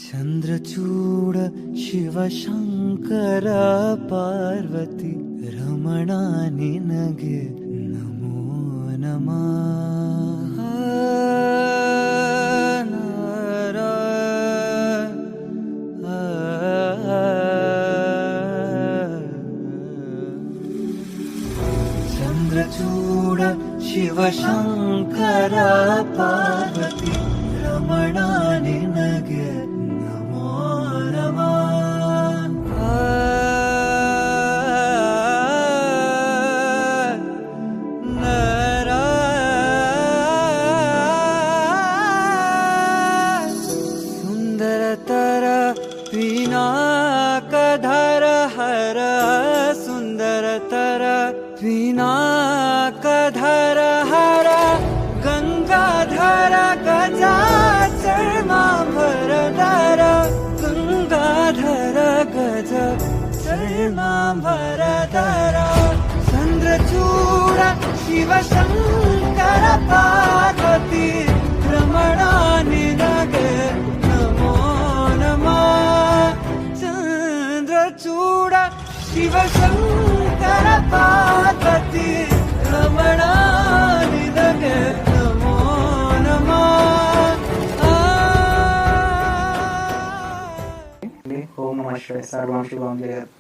ಚಂದ್ರಚೂಡ ಶಿವಶಂಕರ ಪಾರ್ವತಿ ರಮಣ ನಿನಗೆ ನಮೋ ನಮಃ. ಚಂದ್ರಚೂಡ ಶಿವಶಂಕರ ಪಾರ್ವತಿ ರಮಣ ನಿನಗೆ ನಮೋ ನಮಃ. ಸುಂದರತರ ಪಿನಾಕಧರ ಹರ ಸುಂದರತರ ಪಿನಾಕಧರ ಹರ ಗಂಗಾಧರ ಗಜಾಚರ್ಮಾಂಬರಧರ ಗಂಗಾಧರ ಗಜ ಚರ್ಮಾಂಬರಧರ ಚಂದ್ರಚೂಡ ಶಿವಶಂಕರ ಪಾರ್ವತಿ ರಮಣ ನಿನಗೆ ನಮೋ ನಮಃ. ಚಂದ್ರಚೂಡ ಶಿವಶಂಕರ ಪಾರ್ವತಿ ರಮಣ ನಿನಗೆ ನಮೋ ನಮಃ. ಓಂ ನಮಃ ಶಿವಾಯ. ಸರ್ವಂ ಶಿವಂ ಜಯತ್.